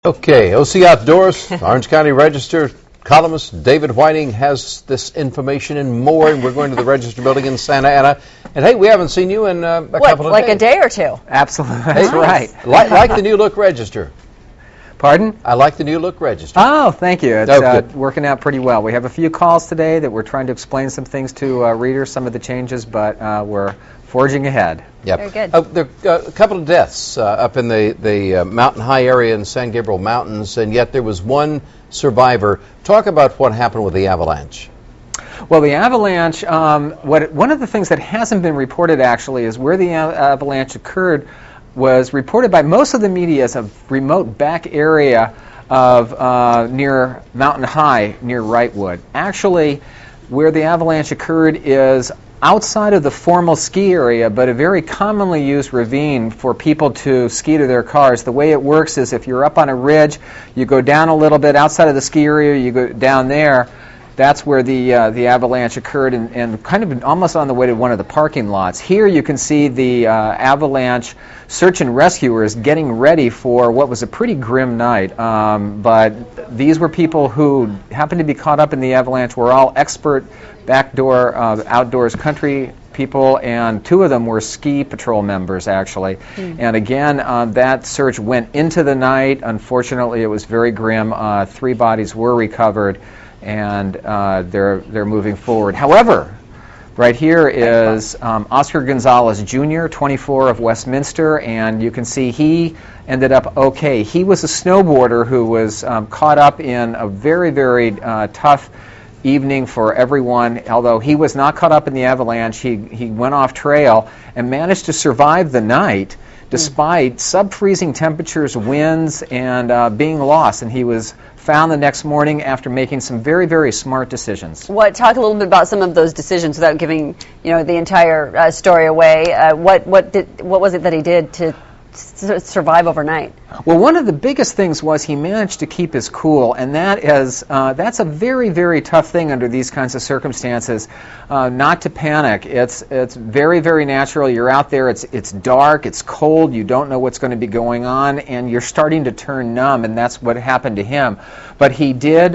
Okay, OC Outdoors, Orange County Register columnist David Whiting has this information and more, and we're going to the Register building in Santa Ana. And hey, we haven't seen you in a couple of days. Like a day or two? Absolutely, that's right. Like the new look Register. Pardon? I like the new look Register. Oh, thank you. It's working out pretty well. We have a few calls today that we're trying to explain some things to readers, some of the changes, but we're forging ahead. Yep. Very good. There are a couple of deaths up in the mountain high area in San Gabriel Mountains, and yet there was one survivor. Talk about what happened with the avalanche. Well, the avalanche, one of the things that hasn't been reported actually is where the avalanche occurred was reported by most of the media as a remote back area of near Mountain High, near Wrightwood. Actually, where the avalanche occurred is outside of the formal ski area, but a very commonly used ravine for people to ski to their cars. The way it works is if you're up on a ridge, you go down a little bit outside of the ski area, you go down there. That's where the avalanche occurred, and kind of almost on the way to one of the parking lots. Here you can see the avalanche search and rescuers getting ready for what was a pretty grim night. But these were people who happened to be caught up in the avalanche, were all expert backdoor outdoors country people, and two of them were ski patrol members actually. And again, that search went into the night. Unfortunately, it was very grim. 3 bodies were recovered, and they're moving forward. However, right here is Oscar Gonzalez Jr., 24, of Westminster, and you can see he ended up okay. He was a snowboarder who was caught up in a very, very tough evening for everyone. Although he was not caught up in the avalanche, he went off trail and managed to survive the night despite sub-freezing temperatures, winds, and being lost. And he was found the next morning after making some very, very smart decisions. Talk a little bit about some of those decisions without giving the entire story away. What was it that he did to survive overnight? Well, one of the biggest things was he managed to keep his cool, and that's a very, very tough thing under these kinds of circumstances. Not to panic. It's very, very natural. You're out there. It's dark. It's cold. You don't know what's going to be going on, and you're starting to turn numb, and that's what happened to him. But he did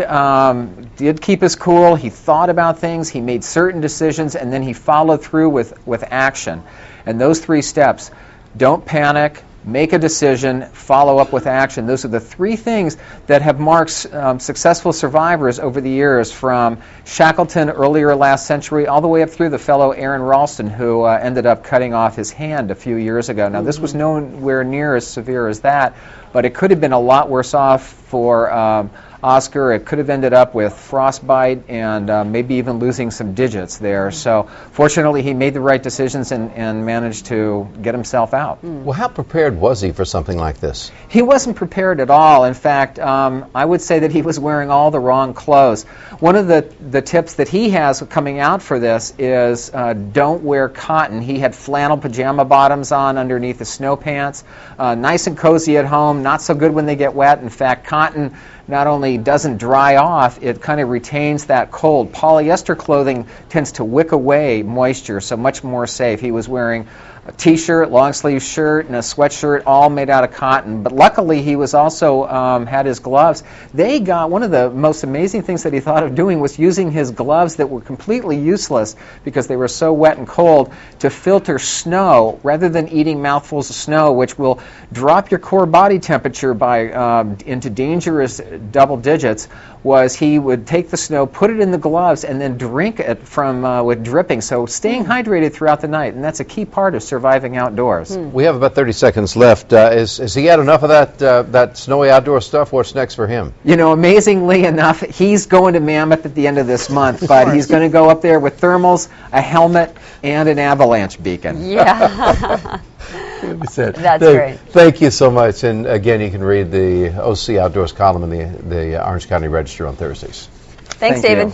keep his cool. He thought about things. He made certain decisions, and then he followed through with action. And those 3 steps: don't panic, make a decision, follow up with action. Those are the 3 things that have marked successful survivors over the years, from Shackleton earlier last century all the way up through the fellow Aaron Ralston, who ended up cutting off his hand a few years ago. Now, this was nowhere near as severe as that, but it could have been a lot worse off for Oscar. It could have ended up with frostbite and maybe even losing some digits there. So fortunately, he made the right decisions and managed to get himself out. Well, how prepared was he for something like this? He wasn't prepared at all. In fact, I would say that he was wearing all the wrong clothes. One of the tips that he has coming out for this is don't wear cotton. He had flannel pajama bottoms on underneath the snow pants. Nice and cozy at home, not so good when they get wet. In fact, cotton not only doesn't dry off, it kind of retains that cold. Polyester clothing tends to wick away moisture, so much more safe. He was wearing a t-shirt, long sleeve shirt, and a sweatshirt, all made out of cotton. But luckily, he was also had his gloves. They got one of the most amazing things that he thought of doing was using his gloves that were completely useless because they were so wet and cold to filter snow rather than eating mouthfuls of snow, which will drop your core body temperature by into dangerous double digits. Was he would take the snow, put it in the gloves, and then drink it from with dripping. So staying hydrated throughout the night, and that's a key part of surviving outdoors. We have about 30 seconds left. Has he had enough of that snowy outdoor stuff? What's next for him? Amazingly enough, he's going to Mammoth at the end of this month, but he's going to go up there with thermals, a helmet, and an avalanche beacon. Yeah. That's great. Thank you so much. And again, you can read the OC Outdoors column in the Orange County Register on Thursdays. Thanks, David.